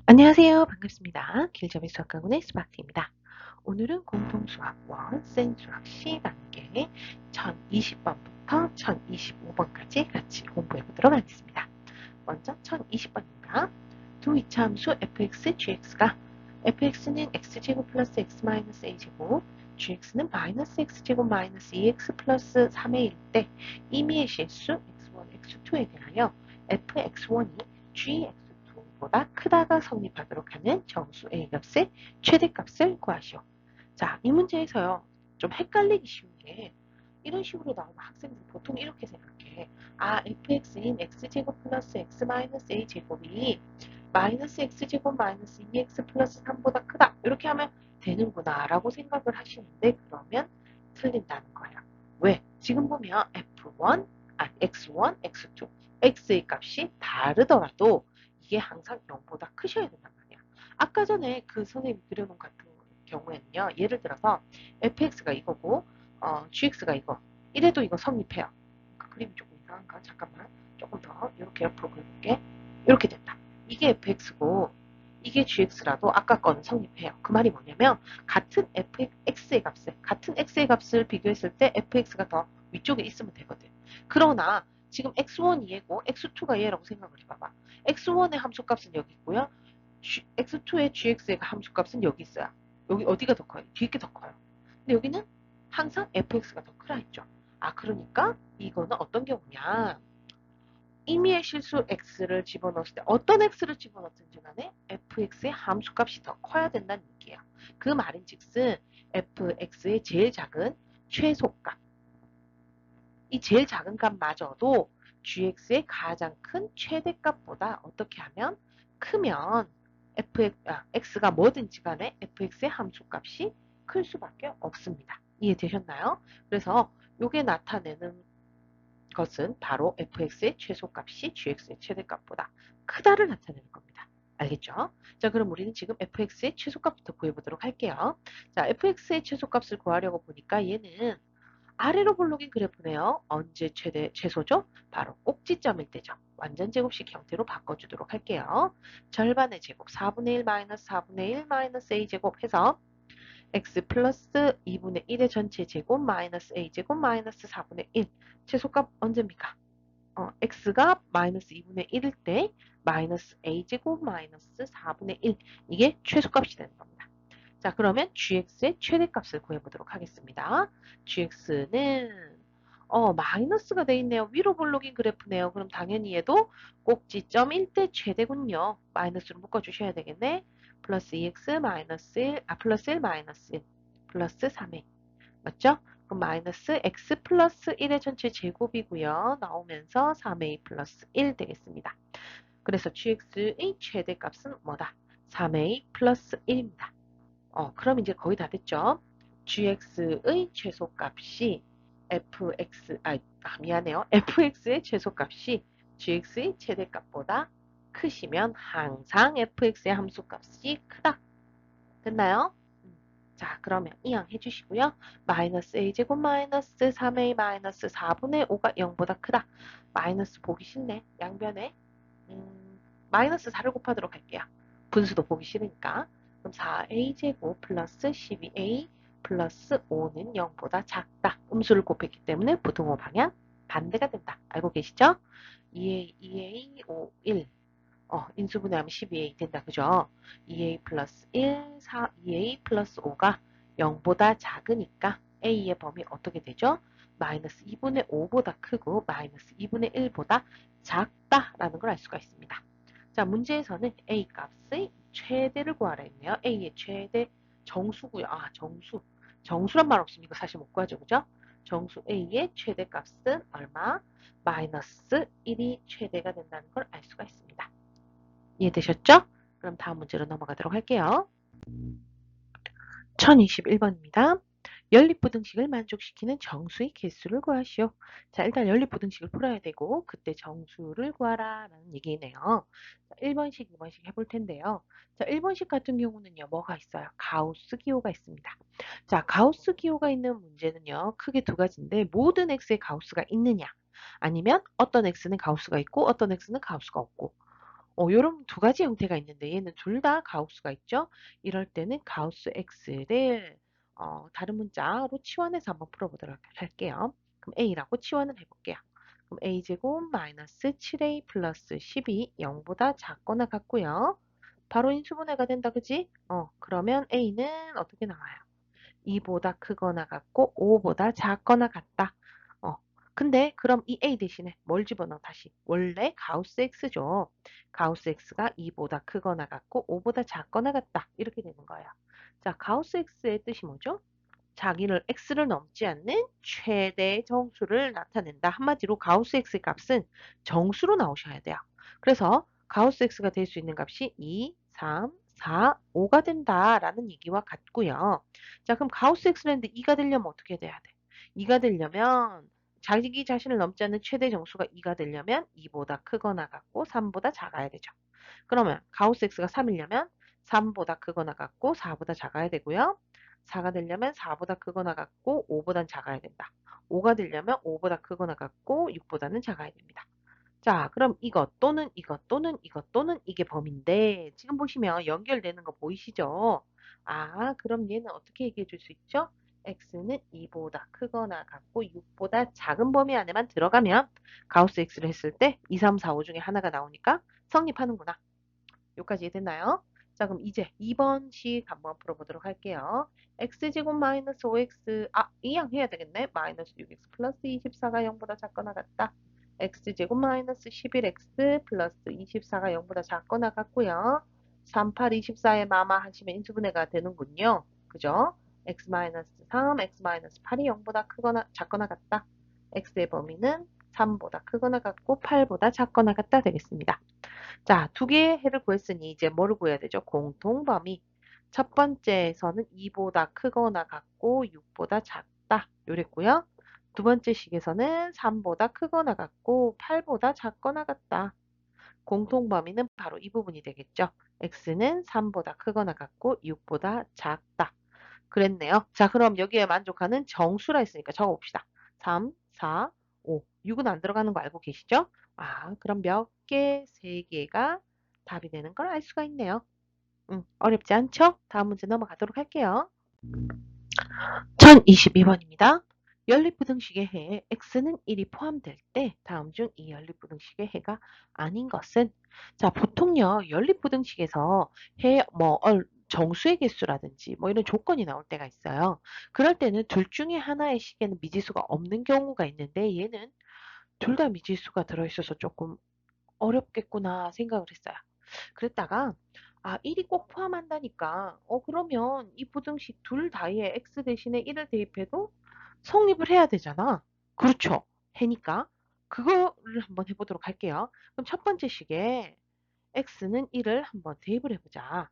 안녕하세요. 반갑습니다. 길점의 수학학원의 스마트입니다. 오늘은 공통수학 1, 생수학 C 단계 1020번부터 1025번까지 같이 공부해 보도록 하겠습니다. 먼저 1020번입니다. 두 이차함수 fx, gx가 fx는 x제곱 플러스 x 마이너스 a제곱, gx는 마이너스 x제곱 마이너스 2x 플러스 3의 1 때 임의의 실수 x1, x2에 대하여 fx1이 gx2보다 크다가 성립하도록 하는 정수 a 값의 최대값을 구하시오. 자, 이 문제에서요. 좀 헷갈리기 쉬운 게 이런 식으로 나오면 학생들이 보통 이렇게 생각해. 아, fx인 x제곱 플러스 x 마이너스 a제곱이 마이너스 x제곱 마이너스 2x 플러스 3보다 크다. 이렇게 하면 되는구나 라고 생각을 하시는데 그러면 틀린다는 거예요. 왜? 지금 보면 f1, x1, x2, x의 값이 다르더라도 이게 항상 0보다 크셔야 된단 말이야. 아까 전에 그 선생님이 그려놓은 같은 경우에는요. 예를 들어서 fx가 이거고 gx가 이거. 이래도 이거 성립해요. 그림이 조금 이상한가? 잠깐만. 조금 더 이렇게 옆으로 그려볼게. 이렇게 된다. 이게 fx고 이게 gx라도 아까 거는 성립해요. 그 말이 뭐냐면 같은 fx의 값을 같은 x의 값을 비교했을 때 fx가 더 위쪽에 있으면 되거든. 그러나 지금 x1이 얘고 x2가 얘라고 생각을 해봐봐. x1의 함수값은 여기 있고요. x2의 gx의 함수값은 여기 있어요. 여기 어디가 더 커요? 뒤에 게 더 커요. 근데 여기는 항상 fx가 더 크라 했죠. 아, 그러니까 이거는 어떤 경우냐? 임의의 실수 x를 집어넣었을 때 어떤 x를 집어넣든지 간에 fx의 함수값이 더 커야 된다는 얘기예요. 그 말인즉슨 fx의 제일 작은 최소값, 이 제일 작은 값마저도 gx의 가장 큰 최대값보다 어떻게 하면 크면 x가 뭐든지 간에 fx의 함수값이 클 수밖에 없습니다. 이해되셨나요? 그래서 이게 나타내는 것은 바로 fx의 최소값이 gx의 최대값보다 크다를 나타내는 겁니다. 알겠죠? 자, 그럼 우리는 지금 fx의 최소값부터 구해보도록 할게요. 자, fx의 최소값을 구하려고 보니까 얘는 아래로 볼록인 그래프네요. 언제 최소죠? 바로 꼭지점일 때죠. 완전 제곱식 형태로 바꿔주도록 할게요. 절반의 제곱 4분의 1 마이너스 4분의 1 마이너스 a제곱 해서 x 플러스 2분의 1의 전체 제곱 마이너스 a제곱 마이너스 4분의 1 최소값 언제입니까? x가 마이너스 2분의 1일 때 마이너스 a제곱 마이너스 4분의 1 이게 최소값이 되는 겁니다. 자, 그러면 gx의 최대값을 구해보도록 하겠습니다. gx는 마이너스가 돼 있네요. 위로 볼록인 그래프네요. 그럼 당연히 얘도 꼭지점일 때 최대군요. 마이너스로 묶어주셔야 되겠네. 플러스 2x 마이너스 1, 플러스 1 마이너스 1 플러스 3a 맞죠? 그럼 마이너스 x 플러스 1의 전체 제곱이고요. 나오면서 3a 플러스 1 되겠습니다. 그래서 gx의 최대값은 뭐다? 3a 플러스 1입니다. 그럼 이제 거의 다 됐죠? gx의 최소값이 미안해요. fx의 최소값이 gx의 최대값보다 크시면 항상 fx의 함수값이 크다. 됐나요? 자, 그러면 이항 해주시고요. 마이너스 a제곱 마이너스 3a 마이너스 4분의 5가 0보다 크다. 마이너스 보기 싫네. 양변에 마이너스 4를 곱하도록 할게요. 분수도 보기 싫으니까. 그럼 4a제곱 플러스 12a 플러스 5는 0보다 작다. 음수를 곱했기 때문에 부등호 방향 반대가 된다. 알고 계시죠? 2a, 5, 1. 인수분해하면 12a 된다. 그죠? 2a 플러스 1, 2a 플러스 5가 0보다 작으니까 a의 범위 어떻게 되죠? 마이너스 2분의 5보다 크고 마이너스 2분의 1보다 작다라는 걸 알 수가 있습니다. 자, 문제에서는 a 값의 최대를 구하라 했네요. a의 최대 정수고요. 정수. 정수란 말 없으면 이거 사실 못 구하죠. 그죠? 정수 a의 최대값은 얼마? 마이너스 1이 최대가 된다는 걸 알 수가 있습니다. 이해되셨죠? 그럼 다음 문제로 넘어가도록 할게요. 1021번입니다. 연립부등식을 만족시키는 정수의 개수를 구하시오. 자, 일단 연립부등식을 풀어야 되고 그때 정수를 구하라 라는 얘기네요. 자, 1번식, 2번식 해볼 텐데요. 자, 1번식 같은 경우는요. 뭐가 있어요? 가우스 기호가 있습니다. 자, 가우스 기호가 있는 문제는요. 크게 두 가지인데 모든 x에 가우스가 있느냐 아니면 어떤 x는 가우스가 있고 어떤 x는 가우스가 없고 요런 두 가지 형태가 있는데 얘는 둘 다 가우스가 있죠. 이럴 때는 가우스 X를 다른 문자로 치환해서 한번 풀어보도록 할게요. 그럼 A라고 치환을 해볼게요. 그럼 A제곱 마이너스 7A 플러스 10이 0보다 작거나 같고요. 바로 인수분해가 된다, 그지? 그러면 A는 어떻게 나와요? 2보다 크거나 같고 5보다 작거나 같다. 어, 근데 그럼 이 A 대신에 뭘 집어넣어 다시? 원래 가우스 X죠. 가우스 X가 2보다 크거나 같고 5보다 작거나 같다. 이렇게 되는 거예요. 자, 가우스 X의 뜻이 뭐죠? 자기를 x를 넘지 않는 최대 정수를 나타낸다. 한마디로 가우스 x의 값은 정수로 나오셔야 돼요. 그래서 가우스 x가 될 수 있는 값이 2, 3, 4, 5가 된다라는 얘기와 같고요. 자, 그럼 가우스 x를 했는데 2가 되려면 어떻게 돼야 돼? 2가 되려면 자기 자신을 넘지 않는 최대 정수가 2가 되려면 2보다 크거나 같고 3보다 작아야 되죠. 그러면 가우스 x가 3이려면 3보다 크거나 같고 4보다 작아야 되고요. 4가 되려면 4보다 크거나 같고 5보단 작아야 된다. 5가 되려면 5보다 크거나 같고 6보다는 작아야 됩니다. 자, 그럼 이것 또는 이것 또는 이것 또는 이게 범위인데 지금 보시면 연결되는 거 보이시죠? 아, 그럼 얘는 어떻게 얘기해 줄 수 있죠? x는 2보다 크거나 같고 6보다 작은 범위 안에만 들어가면 가우스 x를 했을 때 2, 3, 4, 5 중에 하나가 나오니까 성립하는구나. 여기까지 이해됐나요? 자, 그럼 이제 2번씩 한번 풀어보도록 할게요. x제곱 마이너스 5x, 이양 해야 되겠네. 마이너스 6x 플러스 24가 0보다 작거나 같다. x제곱 마이너스 11x 플러스 24가 0보다 작거나 같고요. 38, 24에 마마 하시면 인수분해가 되는군요. 그죠? x 마이너스 3, x 마이너스 8이 0보다 크거나 작거나 같다. x의 범위는 3보다 크거나 같고 8보다 작거나 같다 되겠습니다. 자, 두 개의 해를 구했으니 이제 뭐를 구해야 되죠? 공통범위. 첫 번째에서는 2보다 크거나 같고 6보다 작다. 요랬고요. 두 번째 식에서는 3보다 크거나 같고 8보다 작거나 같다. 공통범위는 바로 이 부분이 되겠죠. x는 3보다 크거나 같고 6보다 작다. 그랬네요. 자, 그럼 여기에 만족하는 정수라 했으니까 적어봅시다. 3, 4, 5. 6은 안 들어가는 거 알고 계시죠? 그럼 몇 개, 3개가 답이 되는 걸 알 수가 있네요. 어렵지 않죠? 다음 문제 넘어가도록 할게요. 1022번입니다. 연립부등식의 해에 x는 1이 포함될 때 다음 중 이 연립부등식의 해가 아닌 것은 자 보통요 연립부등식에서 해 정수의 개수라든지 뭐 이런 조건이 나올 때가 있어요. 그럴 때는 둘 중에 하나의 식에는 미지수가 없는 경우가 있는데 얘는 둘 다 미지수가 들어있어서 조금 어렵겠구나 생각을 했어요. 그랬다가 1이 꼭 포함한다니까 그러면 이 부등식 둘 다에 x 대신에 1을 대입해도 성립을 해야 되잖아. 그렇죠. 해니까 그거를 한번 해보도록 할게요. 그럼 첫 번째 식에 x는 1을 한번 대입을 해보자.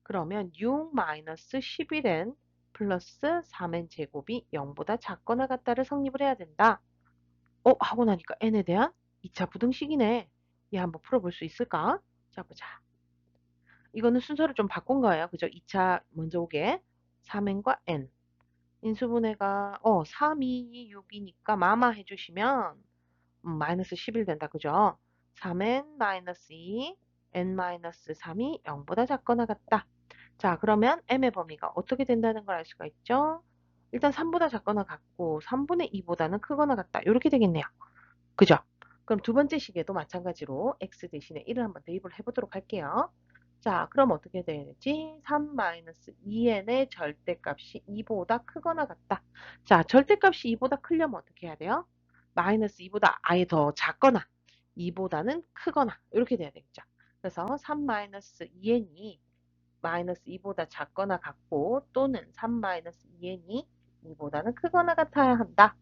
그러면 6-11n 플러스 3n 제곱이 0보다 작거나 같다를 성립을 해야 된다. 하고 나니까 n에 대한 2차 부등식이네. 얘 한번 풀어볼 수 있을까? 자, 보자. 이거는 순서를 좀 바꾼 거예요. 그죠? 2차 먼저 오게. 3n과 n. 인수분해가 3, 2, 6이니까 마마 해주시면 마이너스 11 된다. 그죠? 3n 마이너스 2, n 마이너스 3이 0보다 작거나 같다. 자, 그러면 m의 범위가 어떻게 된다는 걸 알 수가 있죠? 일단 3보다 작거나 같고 3분의 2보다는 크거나 같다. 이렇게 되겠네요. 그죠? 그럼 두 번째 식에도 마찬가지로 x 대신에 1을 한번 대입을 해보도록 할게요. 자, 그럼 어떻게 되지? 3-2n의 절대값이 2보다 크거나 같다. 자, 절대값이 2보다 크려면 어떻게 해야 돼요? 마이너스 2보다 아예 더 작거나 2보다는 크거나 이렇게 돼야 되겠죠. 그래서 3-2n이 마이너스 2보다 작거나 같고 또는 3-2n이 2보다는 크거나 같아야 한다.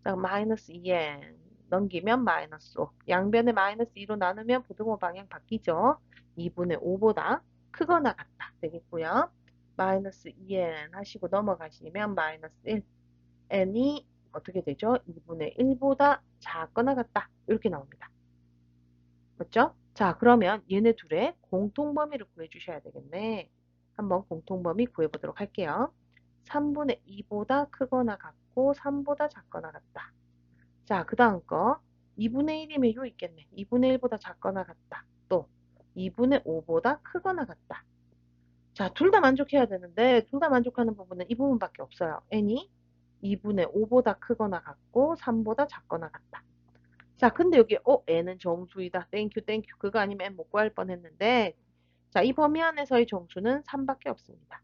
자, 마이너스 2n 넘기면 마이너스 5. 양변에 마이너스 2로 나누면 부등호 방향 바뀌죠. 2분의 5보다 크거나 같다 되겠고요. 마이너스 2n 하시고 넘어가시면 마이너스 1. n이 어떻게 되죠? 2분의 1보다 작거나 같다. 이렇게 나옵니다. 맞죠? 자, 그러면 얘네 둘의 공통범위를 구해주셔야 되겠네. 한번 공통범위 구해보도록 할게요. 3분의 2보다 크거나 같고 3보다 작거나 같다. 자, 그 다음 거 2분의 1이면 요 있겠네. 2분의 1보다 작거나 같다. 또 2분의 5보다 크거나 같다. 자, 둘 다 만족해야 되는데 둘 다 만족하는 부분은 이 부분밖에 없어요. n이 2분의 5보다 크거나 같고 3보다 작거나 같다. 자, 근데 여기 n은 정수이다. 땡큐 땡큐. 그거 아니면 n 못 구할 뻔했는데 자, 이 범위 안에서의 정수는 3밖에 없습니다.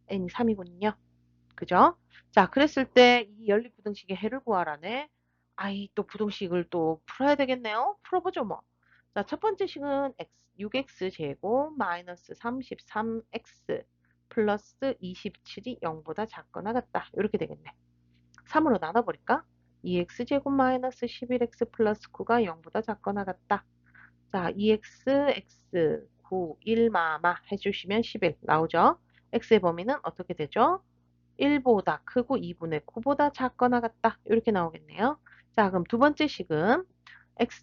n이 3이군요. 그죠? 자, 그랬을 때 이 연립부등식의 해를 구하라네. 아이, 또 부등식을 또 풀어야 되겠네요. 풀어보죠, 뭐. 자, 첫 번째 식은 6x 제곱 마이너스 33x 플러스 27이 0보다 작거나 같다. 이렇게 되겠네. 3으로 나눠버릴까? 2x 제곱 마이너스 11x 플러스 9가 0보다 작거나 같다. 자, 2x, x, 9, 1 마마 해주시면 11 나오죠? x의 범위는 어떻게 되죠? 1보다 크고 2분의 9보다 작거나 같다. 이렇게 나오겠네요. 자, 그럼 두 번째 식은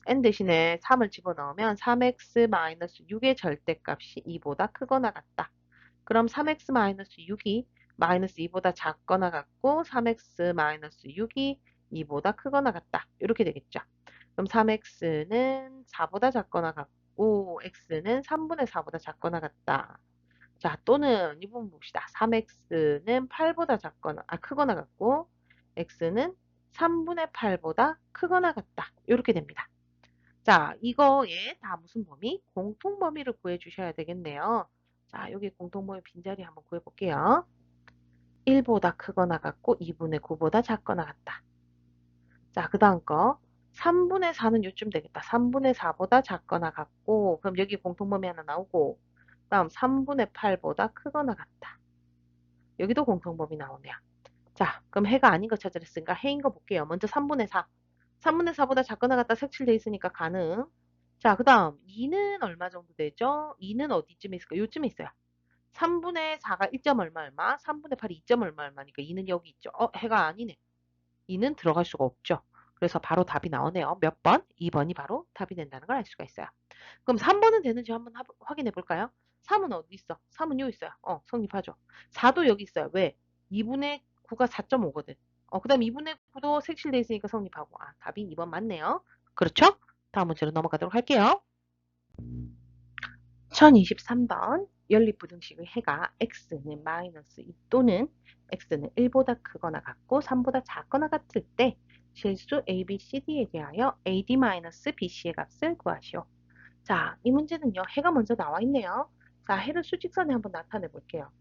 n 대신에 3을 집어넣으면 3x-6의 절대값이 2보다 크거나 같다. 그럼 3x-6이 마이너스 2보다 작거나 같고 3x-6이 2보다 크거나 같다. 이렇게 되겠죠. 그럼 3x는 4보다 작거나 같고 x는 3분의 4보다 작거나 같다. 자, 또는 이 부분 봅시다. 3x는 8보다 크거나 같고 x는 3분의 8보다 크거나 같다. 이렇게 됩니다. 자, 이거에 다 무슨 범위? 공통범위를 구해주셔야 되겠네요. 자, 여기 공통범위 빈자리 한번 구해볼게요. 1보다 크거나 같고 2분의 9보다 작거나 같다. 자, 그 다음 거 3분의 4는 요쯤 되겠다. 3분의 4보다 작거나 같고 그럼 여기 공통범위 하나 나오고 다음 3분의 8보다 크거나 같다. 여기도 공통범위 나오네요. 자, 그럼 해가 아닌 거 찾으랬으니까 해인 거 볼게요. 먼저 3분의 4. 3분의 4보다 작거나 같다 색칠돼 있으니까 가능. 자, 그 다음 2는 얼마 정도 되죠? 2는 어디쯤에 있을까? 요쯤에 있어요. 3분의 4가 1점 얼마 얼마? 3분의 8이 2점 얼마 얼마니까 2는 여기 있죠. 해가 아니네. 2는 들어갈 수가 없죠. 그래서 바로 답이 나오네요. 몇 번? 2번이 바로 답이 된다는 걸 알 수가 있어요. 그럼 3번은 되는지 한번 확인해 볼까요? 3은 어디 있어? 3은 여기 있어요. 성립하죠. 4도 여기 있어요. 왜? 2분의 9가 4.5거든. 그 다음 2분의 9도 색칠돼 있으니까 성립하고. 답이 2번 맞네요. 그렇죠? 다음 문제로 넘어가도록 할게요. 1023번 연립부등식의 해가 x는 마이너스 2 또는 x는 1보다 크거나 같고 3보다 작거나 같을 때 실수 a, b, c, d에 대하여 ad-bc의 값을 구하시오. 자, 이 문제는요. 해가 먼저 나와 있네요. 자, 해를 수직선에 한번 나타내 볼게요.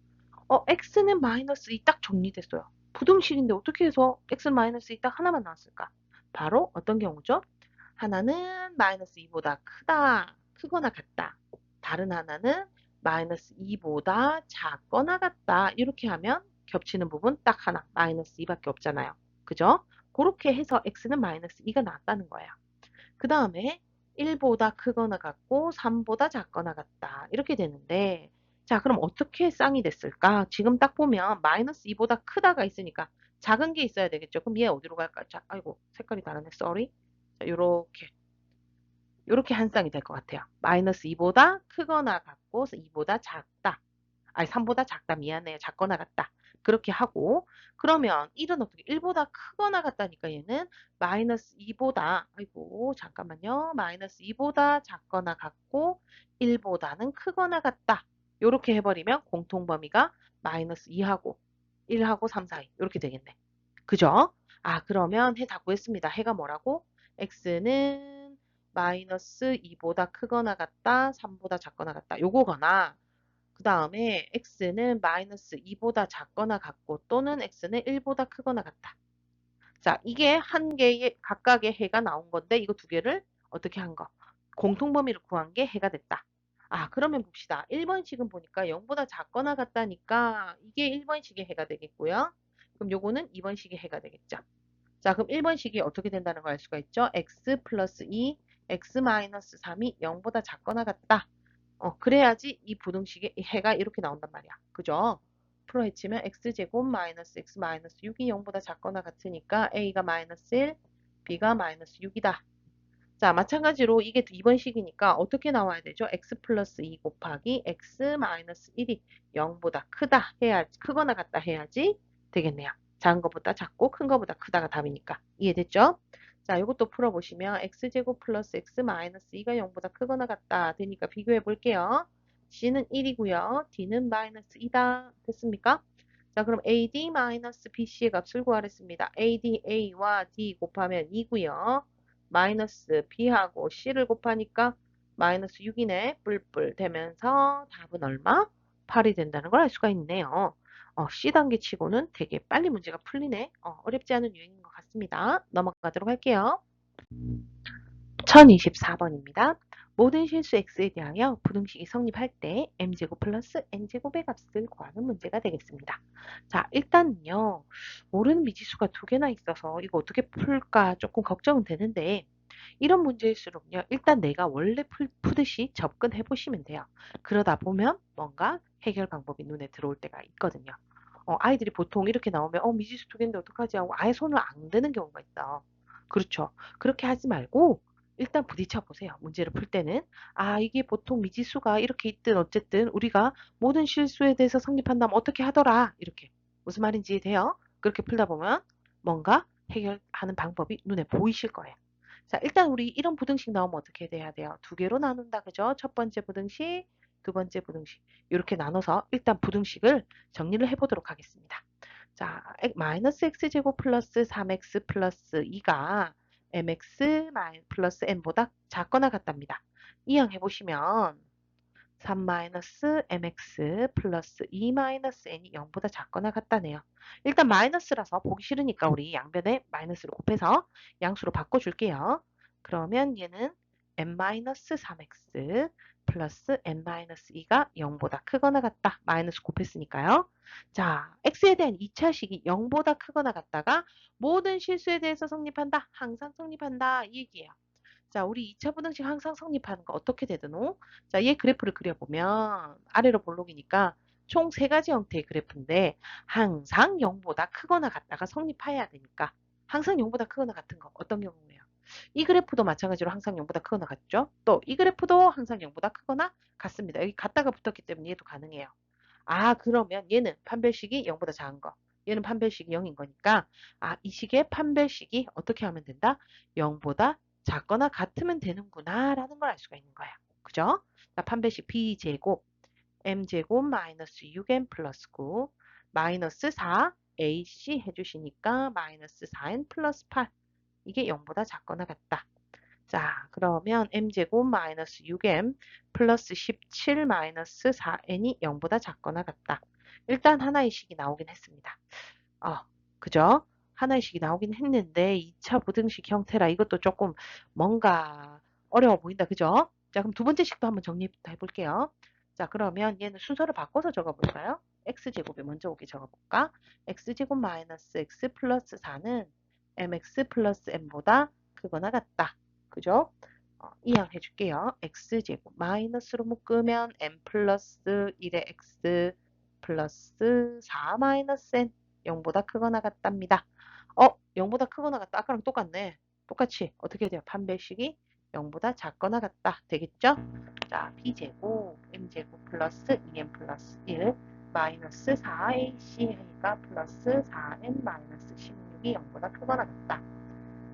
x는 마이너스 2 딱 정리됐어요. 부등식인데 어떻게 해서 x는 마이너스 2 딱 하나만 나왔을까? 바로 어떤 경우죠? 하나는 마이너스 2보다 크거나 같다. 다른 하나는 마이너스 2보다 작거나 같다. 이렇게 하면 겹치는 부분 딱 하나, 마이너스 2밖에 없잖아요. 그죠? 그렇게 해서 x는 마이너스 2가 나왔다는 거예요. 그 다음에 1보다 크거나 같고 3보다 작거나 같다. 이렇게 되는데 자, 그럼 어떻게 쌍이 됐을까? 지금 딱 보면 마이너스 2보다 크다가 있으니까 작은 게 있어야 되겠죠. 그럼 얘 어디로 갈까? 자, 아이고 색깔이 다르네. 쏘리. 자, 요렇게 한 쌍이 될 것 같아요. 마이너스 2보다 크거나 같고 2보다 작다. 아니 3보다 작다. 미안해요. 작거나 같다. 그렇게 하고 그러면 1은 어떻게 1보다 크거나 같다니까 얘는 마이너스 2보다 아이고 잠깐만요. 마이너스 2보다 작거나 같고 1보다는 크거나 같다. 요렇게 해버리면 공통범위가 마이너스 2하고 1하고 3 사이 이렇게 되겠네. 그죠? 그러면 해 다 구했습니다. 해가 뭐라고? x는 마이너스 2보다 크거나 같다. 3보다 작거나 같다. 요거거나 그 다음에 x는 마이너스 2보다 작거나 같고 또는 x는 1보다 크거나 같다. 자, 이게 한 개의 각각의 해가 나온 건데 이거 두 개를 어떻게 한 거? 공통범위를 구한 게 해가 됐다. 그러면 봅시다. 1번식은 보니까 0보다 작거나 같다니까 이게 1번식의 해가 되겠고요. 그럼 요거는 2번식의 해가 되겠죠. 자, 그럼 1번식이 어떻게 된다는 걸 알 수가 있죠? x 플러스 2, x 마이너스 3이 0보다 작거나 같다. 그래야지 이 부등식의 해가 이렇게 나온단 말이야. 그죠? 풀어헤치면 x제곱 마이너스 x 마이너스 6이 0보다 작거나 같으니까 a가 마이너스 1, b가 마이너스 6이다. 자, 마찬가지로 이게 2번식이니까 어떻게 나와야 되죠? x 플러스 2 곱하기 x 마이너스 1이 0보다 크다 해야지, 크거나 같다 해야지 되겠네요. 작은 것보다 작고 큰 것보다 크다가 답이니까. 이해됐죠? 자, 이것도 풀어보시면 x제곱 플러스 x 마이너스 2가 0보다 크거나 같다. 되니까 비교해 볼게요. c는 1이고요. d는 마이너스 2다. 됐습니까? 자, 그럼 AD 마이너스 BC의 값을 구하랬습니다. AD, A와 D 곱하면 2고요. 마이너스 B하고 C를 곱하니까 마이너스 6이네. 뿔뿔 되면서 답은 얼마? 8이 된다는 걸 알 수가 있네요. C단계 치고는 되게 빨리 문제가 풀리네. 어렵지 않은 유형인 것 같습니다. 넘어가도록 할게요. 1024번입니다. 모든 실수 x에 대하여 부등식이 성립할 때 m제곱 플러스 n제곱의 값을 구하는 문제가 되겠습니다. 자, 일단요. 모르는 미지수가 두 개나 있어서 이거 어떻게 풀까 조금 걱정은 되는데 이런 문제일수록요. 일단 내가 원래 푸듯이 접근해 보시면 돼요. 그러다 보면 뭔가 해결 방법이 눈에 들어올 때가 있거든요. 아이들이 보통 이렇게 나오면 미지수 두 개인데 어떡하지 하고 아예 손을 안 대는 경우가 있어. 그렇죠. 그렇게 하지 말고 일단 부딪혀 보세요. 문제를 풀 때는 이게 보통 미지수가 이렇게 있든 어쨌든 우리가 모든 실수에 대해서 성립한다면 어떻게 하더라. 이렇게 무슨 말인지 돼요? 그렇게 풀다 보면 뭔가 해결하는 방법이 눈에 보이실 거예요. 자, 일단 우리 이런 부등식 나오면 어떻게 돼야 돼요? 두 개로 나눈다. 그죠? 첫 번째 부등식, 두 번째 부등식. 이렇게 나눠서 일단 부등식을 정리를 해보도록 하겠습니다. 자, 마이너스 x제곱 플러스 3x 플러스 2가 mx 플러스 n보다 작거나 같답니다. 이항해보시면 3 마이너스 mx 플러스 2 마이너스 n이 0보다 작거나 같다네요. 일단 마이너스라서 보기 싫으니까 우리 양변에 마이너스로 곱해서 양수로 바꿔줄게요. 그러면 얘는 n 마이너스 3x 플러스 n 마이너스 2가 0보다 크거나 같다. 마이너스 곱했으니까요. 자, x에 대한 2차식이 0보다 크거나 같다가 모든 실수에 대해서 성립한다. 항상 성립한다. 이 얘기예요. 자, 우리 2차 부등식 항상 성립하는 거 어떻게 되드노? 자, 얘 그래프를 그려보면 아래로 볼록이니까 총 세 가지 형태의 그래프인데 항상 0보다 크거나 같다가 성립해야 되니까 항상 0보다 크거나 같은 거 어떤 경우예요? 이 그래프도 마찬가지로 항상 0보다 크거나 같죠? 또 이 그래프도 항상 0보다 크거나 같습니다. 여기 같다가 붙었기 때문에 얘도 가능해요. 그러면 얘는 판별식이 0보다 작은 거. 얘는 판별식이 0인 거니까 이 식의 판별식이 어떻게 하면 된다? 0보다 작거나 같으면 되는구나 라는 걸 알 수가 있는 거예요. 그죠? 자, 판별식 b제곱 m제곱 마이너스 6m 플러스 9 마이너스 4 ac 해주시니까 마이너스 4n 플러스 8 이게 0보다 작거나 같다. 자, 그러면 m제곱 마이너스 6m 플러스 17 마이너스 4n이 0보다 작거나 같다. 일단 하나의 식이 나오긴 했습니다. 그죠? 하나의 식이 나오긴 했는데 2차 부등식 형태라 이것도 조금 뭔가 어려워 보인다. 그죠? 자, 그럼 두 번째 식도 한번 정리부터 해볼게요. 자, 그러면 얘는 순서를 바꿔서 적어볼까요? x제곱에 먼저 오게 적어볼까? x제곱 마이너스 x 플러스 4는 mx 플러스 m보다 크거나 같다. 그죠? 이항 해줄게요. x제곱 마이너스로 묶으면 m 플러스 1의 x 플러스 4 마이너스 n 0보다 크거나 같답니다. 0보다 크거나 같다. 아까랑 똑같네. 똑같이 어떻게 돼요? 판별식이 0보다 작거나 같다. 되겠죠? 자, b제곱 m제곱 플러스 2m 플러스 1 마이너스 4ac 하니까 플러스 4n 마이너스 16이 0보다 크거나 같다.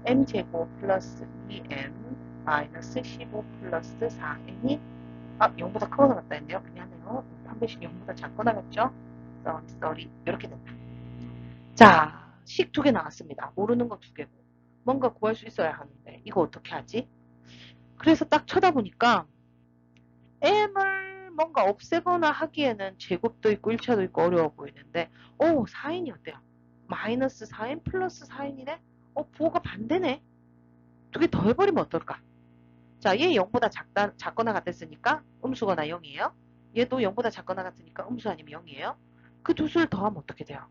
m제곱 플러스 2m 마이너스 15 플러스 4n이 0보다 크거나 같다 했네요. 미안해요. 판별식 0보다 작거나 같죠? 썰이 이렇게 된다. 자, 식 두 개 나왔습니다. 모르는 거 두 개고. 뭔가 구할 수 있어야 하는데 이거 어떻게 하지? 그래서 딱 쳐다보니까 m을 뭔가 없애거나 하기에는 제곱도 있고 1차도 있고 어려워 보이는데 4n이 어때요? 마이너스 4n 플러스 4n이네? 부호가 반대네? 두 개 더 해버리면 어떨까? 자, 얘 0보다 작거나 같았으니까 음수거나 0이에요. 얘도 0보다 작거나 같으니까 음수 아니면 0이에요. 그 두 수를 더하면 어떻게 돼요?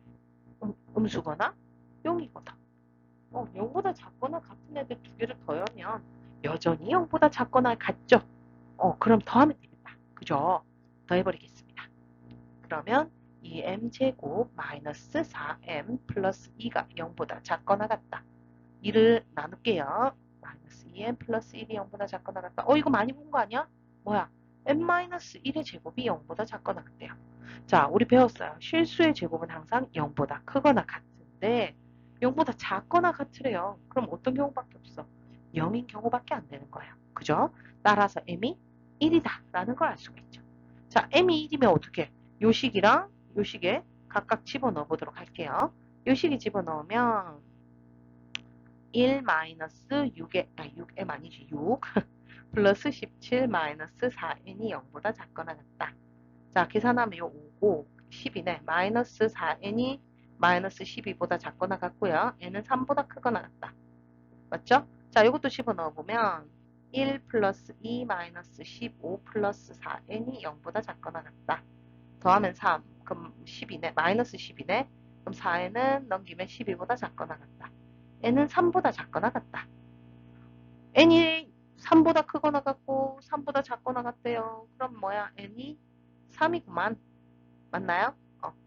음수거나 0이거나. 0보다 작거나 같은 애들 두 개를 더하면 여전히 0보다 작거나 같죠? 그럼 더하면 되겠다. 그죠? 더해버리겠습니다. 그러면 2m제곱 마이너스 4m 플러스 2가 0보다 작거나 같다. 2를 나눌게요. 마이너스 2m 플러스 1이 0보다 작거나 같다. 이거 많이 본 거 아니야? 뭐야? m-1의 제곱이 0보다 작거나 같대요. 자, 우리 배웠어요. 실수의 제곱은 항상 0보다 크거나 같은데 0보다 작거나 같으래요. 그럼 어떤 경우밖에 없어? 0인 경우밖에 안 되는 거예요. 그죠? 따라서 m이 1이다 라는 걸 알 수가 있죠. 자, m이 1이면 어떻게? 요 식이랑 요 식에 각각 집어넣어 보도록 할게요. 요 식에 집어넣으면 1 마이너스 6에, 6m 아니지, 6 플러스 17 마이너스 4n이 0보다 작거나 같다. 자, 계산하면 요 5고 10이네. 마이너스 4n이 마이너스 12보다 작거나 같고요. n은 3보다 크거나 같다. 맞죠? 자, 이것도 집어넣어보면 1 플러스 2 마이너스 15 플러스 4n이 0보다 작거나 같다. 더하면 3, 그럼 10이네. 마이너스 10이네. 그럼 4n은 넘기면 12보다 작거나 같다. n은 3보다 작거나 같다. n이 3보다 크거나 같고 3보다 작거나 같대요. 그럼 뭐야? n이 3이구만. 맞나요?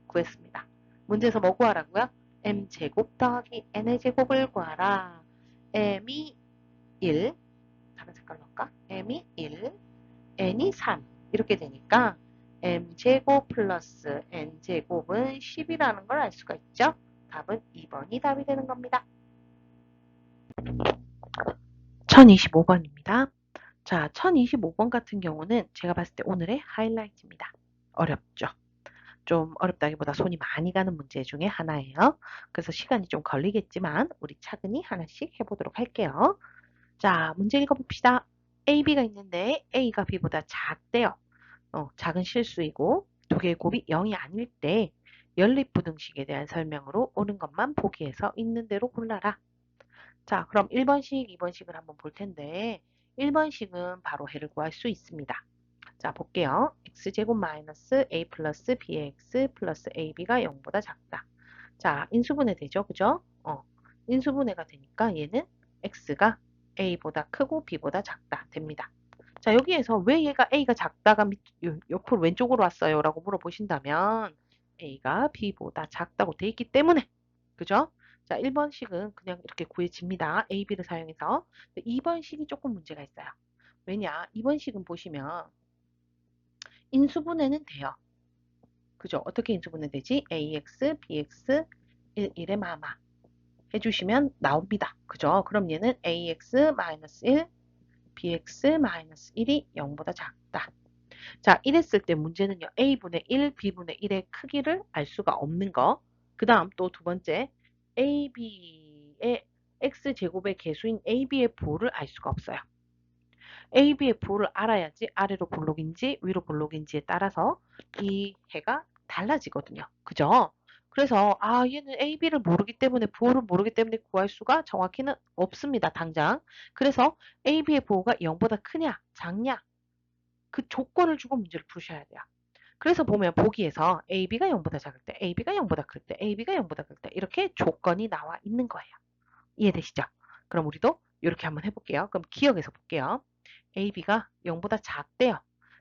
구했습니다. 문제에서 뭐 구하라고요? m제곱 더하기 n의 제곱을 구하라. m이 1, 다른 색깔로 할까? m이 1, n이 3 이렇게 되니까 m제곱 플러스 n제곱은 10이라는 걸 알 수가 있죠? 답은 2번이 답이 되는 겁니다. 1025번입니다. 자, 1025번 같은 경우는 제가 봤을 때 오늘의 하이라이트입니다. 어렵죠? 좀 어렵다기보다 손이 많이 가는 문제 중에 하나예요. 그래서 시간이 좀 걸리겠지만 우리 차근히 하나씩 해보도록 할게요. 자, 문제 읽어봅시다. A, B가 있는데 A가 B보다 작대요. 작은 실수이고 두 개의 곱이 0이 아닐 때 연립부등식에 대한 설명으로 옳은 것만 보기에서 있는 대로 골라라. 자, 그럼 1번식, 2번식을 한번 볼 텐데 1번식은 바로 해를 구할 수 있습니다. 자, 볼게요. x제곱 마이너스 a 플러스 bx 플러스 ab가 0보다 작다. 자, 인수분해 되죠? 그죠? 인수분해가 되니까 얘는 x가 a보다 크고 b보다 작다. 됩니다. 자, 여기에서 왜 얘가 a가 작다가 옆으로 왼쪽으로 왔어요? 라고 물어보신다면 a가 b보다 작다고 돼 있기 때문에 그죠? 자, 1번식은 그냥 이렇게 구해집니다. a, b를 사용해서. 2번식이 조금 문제가 있어요. 왜냐? 2번식은 보시면 인수분해는 돼요. 그죠? 어떻게 인수분해 되지? ax, bx, 1의 마마 해주시면 나옵니다. 그죠? 그럼 얘는 ax-1, bx-1이 0보다 작다. 자, 이랬을 때 문제는요. a분의 1, b분의 1의 크기를 알 수가 없는 거. 그 다음 또 두 번째, ab의 x제곱의 개수인 ab의 부호를 알 수가 없어요. AB의 부호를 알아야지 아래로 볼록인지 위로 볼록인지에 따라서 이 해가 달라지거든요. 그죠? 그래서 얘는 AB를 모르기 때문에 부호를 모르기 때문에 구할 수가 정확히는 없습니다. 당장. 그래서 AB의 부호가 0보다 크냐 작냐 그 조건을 주고 문제를 푸셔야 돼요. 그래서 보면 보기에서 AB가 0보다 작을 때, AB가 0보다 클 때, AB가 0보다 클 때 이렇게 조건이 나와 있는 거예요. 이해되시죠? 그럼 우리도 이렇게 한번 해볼게요. 그럼 기억해서 볼게요. AB가 0보다 작대요.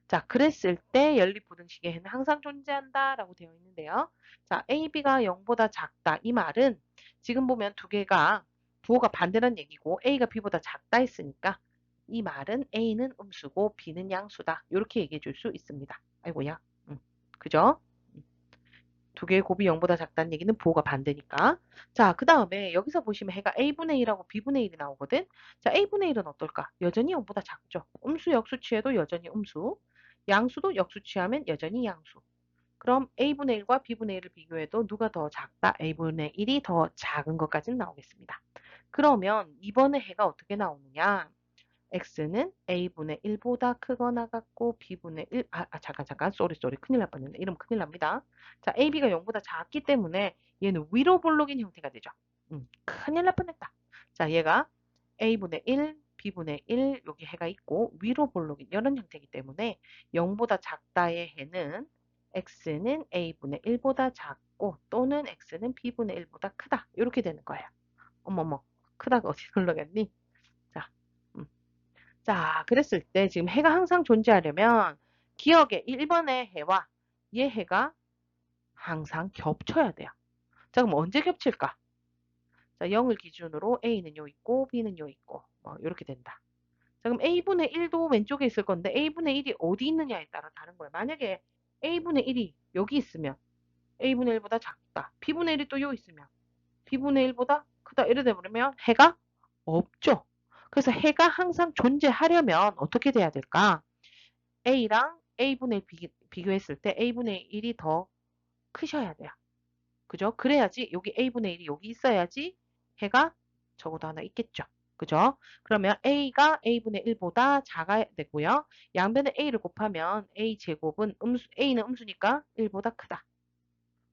자, 그랬을 때 연립부등식에는 항상 존재한다 라고 되어 있는데요. 자, AB가 0보다 작다. 이 말은 지금 보면 두 개가 부호가 반대란 얘기고 A가 B보다 작다 했으니까 이 말은 A는 음수고 B는 양수다. 이렇게 얘기해 줄 수 있습니다. 아이고야. 그죠? 두 개의 곱이 0보다 작다는 얘기는 부호가 반대니까. 자, 그 다음에 여기서 보시면 해가 A분의 1하고 B분의 1이 나오거든. 자, A분의 1은 어떨까? 여전히 0보다 작죠. 음수 역수취해도 여전히 음수. 양수도 역수취하면 여전히 양수. 그럼 A분의 1과 B분의 1을 비교해도 누가 더 작다? A분의 1이 더 작은 것까지는 나오겠습니다. 그러면 이번에 해가 어떻게 나오느냐? x는 a분의 1보다 크거나 같고 b분의 1, 잠깐, 쏘리, 큰일 날 뻔했네. 이러면 큰일 납니다. 자, ab가 0보다 작기 때문에 얘는 위로 볼록인 형태가 되죠. 큰일 날 뻔했다. 자, 얘가 a분의 1, b분의 1, 여기 해가 있고 위로 볼록인 이런 형태이기 때문에 0보다 작다의 해는 x는 a분의 1보다 작고 또는 x는 b분의 1보다 크다. 이렇게 되는 거예요. 어머머, 크다가 어디 흘러갔니? 자, 음. 자, 그랬을 때 지금 해가 항상 존재하려면 기억에 1번의 해와 얘 해가 항상 겹쳐야 돼요. 자, 그럼 언제 겹칠까? 자, 0을 기준으로 A는 요 있고 B는 요 있고 이렇게 된다. 자, 그럼 A분의 1도 왼쪽에 있을 건데 A분의 1이 어디 있느냐에 따라 다른 거예요. 만약에 A분의 1이 여기 있으면 A분의 1보다 작다. B분의 1이 또 요 있으면 b분의 1보다 크다. 이래 돼버리면 해가 없죠. 그래서 해가 항상 존재하려면 어떻게 돼야 될까? a랑 a분의 1 비교했을 때 a분의 1이 더 크셔야 돼요. 그죠? 그래야지 여기 a분의 1이 여기 있어야지 해가 적어도 하나 있겠죠. 그죠? 그러면 a가 a분의 1보다 작아야 되고요. 양변에 a를 곱하면 a 제곱은 a는 음수니까 1보다 크다.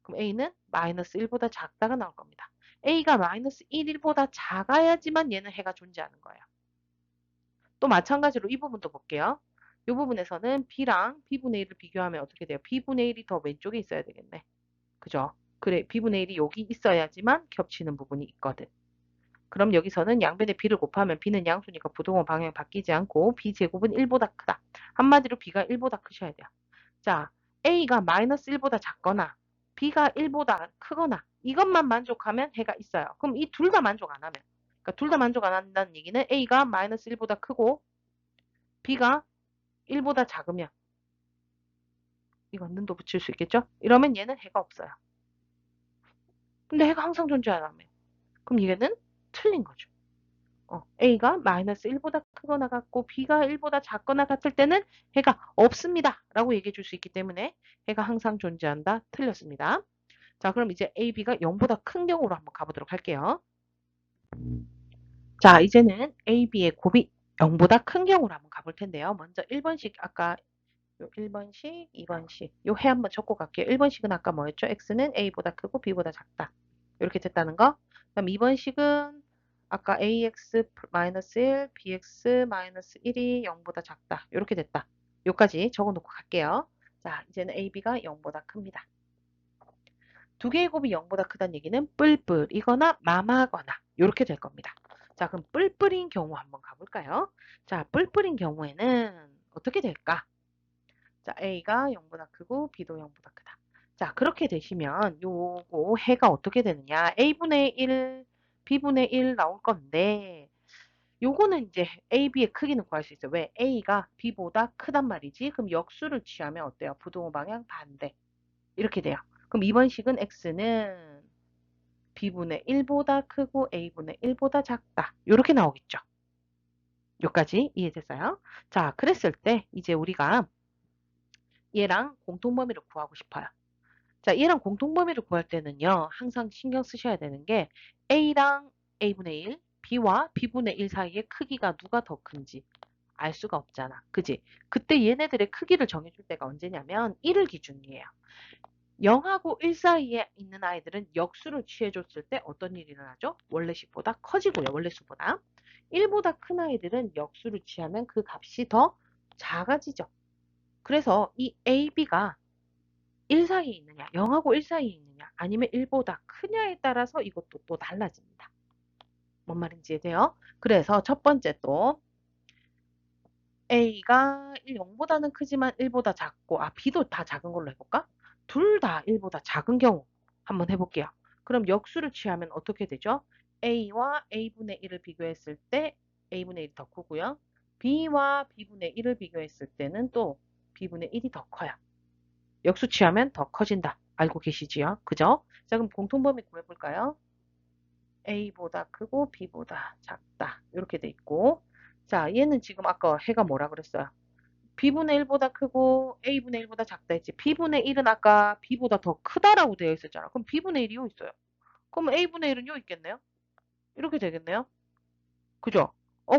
그럼 a는 마이너스 1보다 작다가 나올 겁니다. a가 마이너스 1보다 작아야지만 얘는 해가 존재하는 거예요. 또 마찬가지로 이 부분도 볼게요. 이 부분에서는 b랑 b분의 1을 비교하면 어떻게 돼요? b분의 1이 더 왼쪽에 있어야 되겠네. 그죠? 그래, b분의 1이 여기 있어야지만 겹치는 부분이 있거든. 그럼 여기서는 양변에 b를 곱하면 b는 양수니까 부동호 방향 바뀌지 않고 b제곱은 1보다 크다. 한마디로 b가 1보다 크셔야 돼요. 자, a가 마이너스 1보다 작거나 b가 1보다 크거나 이것만 만족하면 해가 있어요. 그럼 이 둘 다 만족 안 하면, 그러니까 둘 다 만족 안 한다는 얘기는 a가 마이너스 1보다 크고 b가 1보다 작으면 이건 는도 붙일 수 있겠죠? 이러면 얘는 해가 없어요. 근데 해가 항상 존재하라며. 그럼 얘는 틀린 거죠. A가 마이너스 1보다 크거나 같고 B가 1보다 작거나 같을 때는 해가 없습니다. 라고 얘기해 줄 수 있기 때문에 해가 항상 존재한다. 틀렸습니다. 자, 그럼 이제 A, B가 0보다 큰 경우로 한번 가보도록 할게요. 자, 이제는 A, B의 곱이 0보다 큰 경우로 한번 가볼 텐데요. 먼저 1번식 아까 요 1번식, 2번식 요 해 한번 적고 갈게요. 1번식은 아까 뭐였죠? X는 A보다 크고 B보다 작다. 이렇게 됐다는 거. 그럼 2번식은 아까 AX-1, BX-1이 0보다 작다. 이렇게 됐다. 요까지 적어놓고 갈게요. 자, 이제는 AB가 0보다 큽니다. 두 개의 곱이 0보다 크다는 얘기는 뿔뿔이거나 마마거나 이렇게 될 겁니다. 자, 그럼 뿔뿔인 경우 한번 가볼까요? 자, 뿔뿔인 경우에는 어떻게 될까? 자, A가 0보다 크고 B도 0보다 크다. 자, 그렇게 되시면 요거 해가 어떻게 되느냐? A분의 1, B분의 1 나올 건데 요거는 이제 A, B의 크기는 구할 수 있어요. 왜? A가 B보다 크단 말이지. 그럼 역수를 취하면 어때요? 부동호 방향 반대. 이렇게 돼요. 그럼 이번 식은 X는 B분의 1보다 크고 A분의 1보다 작다. 이렇게 나오겠죠. 여기까지 이해됐어요? 자, 그랬을 때 이제 우리가 얘랑 공통범위를 구하고 싶어요. 자, 얘랑 공통범위를 구할 때는요. 항상 신경 쓰셔야 되는 게 A랑 A분의 1, B와 B분의 1 사이의 크기가 누가 더 큰지 알 수가 없잖아. 그지? 그때 얘네들의 크기를 정해줄 때가 언제냐면 1을 기준이에요. 0하고 1 사이에 있는 아이들은 역수를 취해줬을 때 어떤 일이 일어나죠? 원래식보다 커지고요. 원래수보다. 1보다 큰 아이들은 역수를 취하면 그 값이 더 작아지죠. 그래서 이 A, B가 1 사이에 있느냐, 0하고 1 사이에 있느냐, 아니면 1보다 크냐에 따라서 이것도 또 달라집니다. 뭔 말인지 이해돼요? 그래서 첫 번째 또 A가 0보다는 크지만 1보다 작고, B도 다 작은 걸로 해볼까? 둘 다 1보다 작은 경우 한번 해볼게요. 그럼 역수를 취하면 어떻게 되죠? A와 A분의 1을 비교했을 때 A분의 1이 더 크고요. B와 B분의 1을 비교했을 때는 또 B분의 1이 더 커요. 역수 취하면 더 커진다. 알고 계시지요? 그죠? 자, 그럼 공통범위 구해볼까요? A보다 크고 B보다 작다. 이렇게 돼 있고. 자, 얘는 지금 아까 해가 뭐라 그랬어요? B분의 1보다 크고 A분의 1보다 작다 했지. B분의 1은 아까 B보다 더 크다라고 되어 있었잖아. 그럼 B분의 1이 요 있어요. 그럼 A분의 1은 요 있겠네요? 이렇게 되겠네요? 그죠?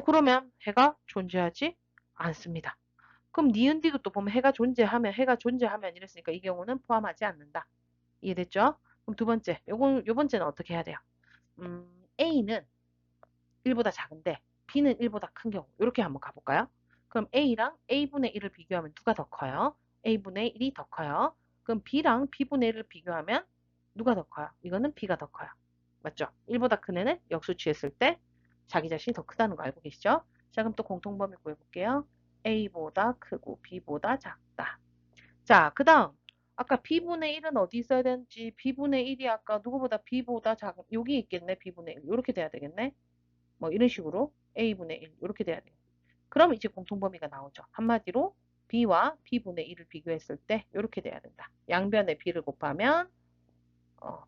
그러면 해가 존재하지 않습니다. 그럼 니은 디귿도 보면 해가 존재하면 이랬으니까 이 경우는 포함하지 않는다. 이해됐죠? 그럼 두 번째, 요 번째는 어떻게 해야 돼요? A는 1보다 작은데 B는 1보다 큰 경우. 이렇게 한번 가볼까요? 그럼 A랑 A분의 1을 비교하면 누가 더 커요? A분의 1이 더 커요. 그럼 B랑 B분의 1을 비교하면 누가 더 커요? 이거는 B가 더 커요. 맞죠? 1보다 큰 애는 역수 취했을 때 자기 자신이 더 크다는 거 알고 계시죠? 자, 그럼 또 공통범위 구해볼게요. A보다 크고 B보다 작다. 자, 그 다음 아까 B분의 1은 어디 있어야 되는지 B분의 1이 아까 누구보다 B보다 작은 여기 있겠네. B분의 1 이렇게 돼야 되겠네. 뭐 이런 식으로 A분의 1 이렇게 돼야 돼요. 그럼 이제 공통범위가 나오죠. 한마디로 B와 B분의 1을 비교했을 때 이렇게 돼야 된다. 양변에 B를 곱하면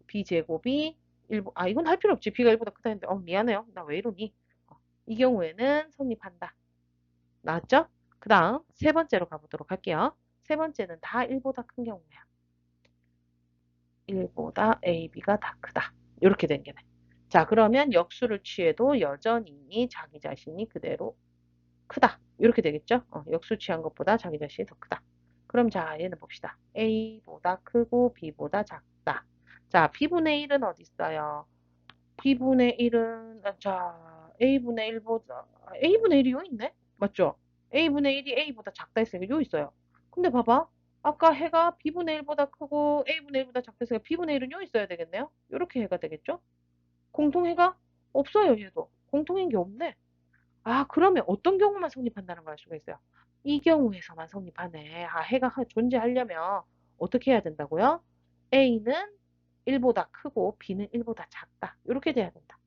B제곱이 이건 할 필요 없지. B가 1보다 크다 했는데, 미안해요. 나 왜 이러니? 이 경우에는 성립한다. 나왔죠? 그 다음, 세 번째로 가보도록 할게요. 세 번째는 다 1보다 큰 경우야. 1보다 A, B가 다 크다. 이렇게 된 게네. 자, 그러면 역수를 취해도 여전히 자기 자신이 그대로 크다. 이렇게 되겠죠? 역수 취한 것보다 자기 자신이 더 크다. 그럼 자, 얘는 봅시다. A보다 크고 B보다 작다. 자, B분의 1은 어디 있어요? B분의 1은, A분의 1보다, A분의 1이 요 있네? 맞죠? A분의 1이 A보다 작다 했으니까 요 있어요. 근데 봐봐. 아까 해가 B분의 1보다 크고 A분의 1보다 작다 했으니까 B분의 1은 요 있어야 되겠네요? 요렇게 해가 되겠죠? 공통해가 없어요, 얘도. 공통인 게 없네. 그러면 어떤 경우만 성립한다는 걸 알 수가 있어요. 이 경우에서만 성립하네. 해가 존재하려면 어떻게 해야 된다고요? A는 1보다 크고 B는 1보다 작다. 이렇게 돼야 된다.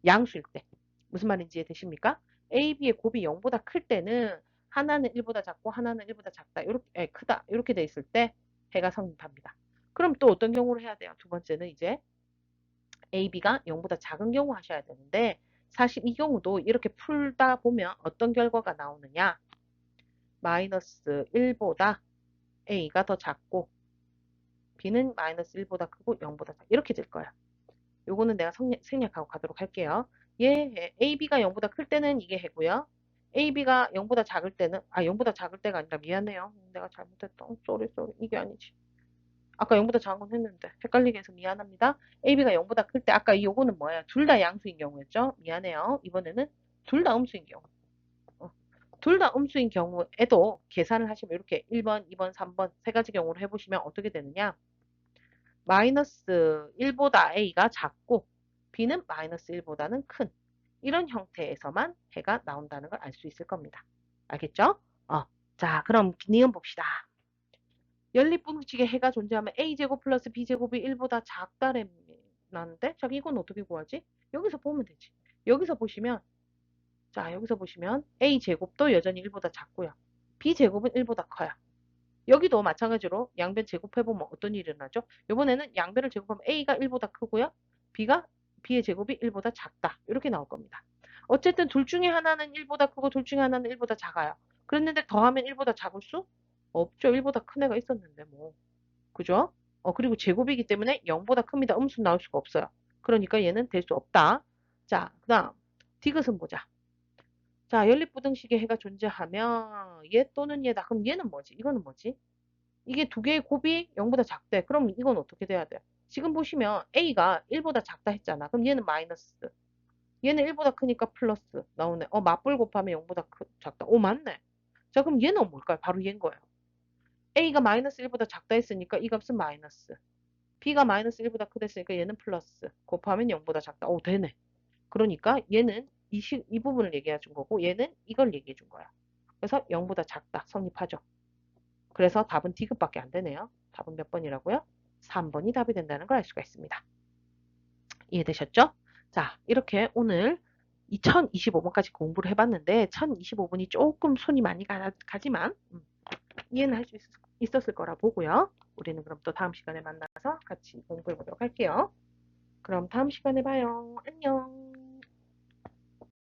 양수일 때. 무슨 말인지 이해되십니까? A, B의 곱이 0보다 클 때는 하나는 1보다 작고 하나는 1보다 작다. 이렇게 크다. 이렇게 돼 있을 때 해가 성립합니다. 그럼 또 어떤 경우를 해야 돼요? 두 번째는 이제 A, B가 0보다 작은 경우 하셔야 되는데 사실 이 경우도 이렇게 풀다 보면 어떤 결과가 나오느냐? 마이너스 1보다 A가 더 작고 B는 마이너스 1보다 크고 0보다 작고 이렇게 될 거야. 요거는 내가 생략하고 가도록 할게요. AB가 0보다 클 때는 이게 해고요. AB가 0보다 작을 때는 0보다 작을 때가 아니라 미안해요. 내가 잘못했다. 쏘리. 이게 아니지. 아까 0보다 작은 건 했는데 헷갈리게 해서 미안합니다. AB가 0보다 클 때 아까 요거는 뭐예요? 둘 다 양수인 경우였죠? 미안해요. 이번에는 둘 다 음수인 경우. 둘 다 음수인 경우에도 계산을 하시면 이렇게 1번, 2번, 3번 세 가지 경우로 해보시면 어떻게 되느냐? 마이너스 1보다 A가 작고 B는 마이너스 1보다는 큰 이런 형태에서만 해가 나온다는 걸 알 수 있을 겁니다. 알겠죠? 자, 그럼 니은 봅시다. 연립분식에 해가 존재하면 A제곱 플러스 B제곱이 1보다 작다라는데? 자, 이건 어떻게 구하지? 여기서 보면 되지. 여기서 보시면 A제곱도 여전히 1보다 작고요. B제곱은 1보다 커요. 여기도 마찬가지로 양변 제곱해보면 어떤 일이 일어나죠? 이번에는 양변을 제곱하면 A가 1보다 크고요. B의 제곱이 1보다 작다. 이렇게 나올 겁니다. 어쨌든 둘 중에 하나는 1보다 크고 둘 중에 하나는 1보다 작아요. 그랬는데 더하면 1보다 작을 수 없죠. 1보다 큰 애가 있었는데 뭐. 그죠? 그리고 제곱이기 때문에 0보다 큽니다. 음수 나올 수가 없어요. 그러니까 얘는 될 수 없다. 자, 그 다음 디귿은 보자. 자, 연립부등식에 해가 존재하면 얘 또는 얘다. 그럼 얘는 뭐지? 이거는 뭐지? 이게 두 개의 곱이 0보다 작대. 그럼 이건 어떻게 돼야 돼? 지금 보시면 A가 1보다 작다 했잖아. 그럼 얘는 마이너스. 얘는 1보다 크니까 플러스 나오네. 맞불 곱하면 0보다 작다. 맞네. 자, 그럼 얘는 뭘까요? 바로 얘인 거예요. A가 마이너스 1보다 작다 했으니까 이 값은 마이너스. B가 마이너스 1보다 크다 했으니까 얘는 플러스. 곱하면 0보다 작다. 되네. 그러니까 얘는 이 부분을 얘기해 준 거고 얘는 이걸 얘기해 준 거야. 그래서 0보다 작다. 성립하죠. 그래서 답은 D급밖에 안 되네요. 답은 몇 번이라고요? 3번이 답이 된다는 걸 알 수가 있습니다. 이해되셨죠? 자, 이렇게 오늘 2025번까지 공부를 해봤는데 1025번이 조금 손이 많이 가지만 이해는 할 수 있었을 거라 보고요. 우리는 그럼 또 다음 시간에 만나서 같이 공부해 보도록 할게요. 그럼 다음 시간에 봐요. 안녕.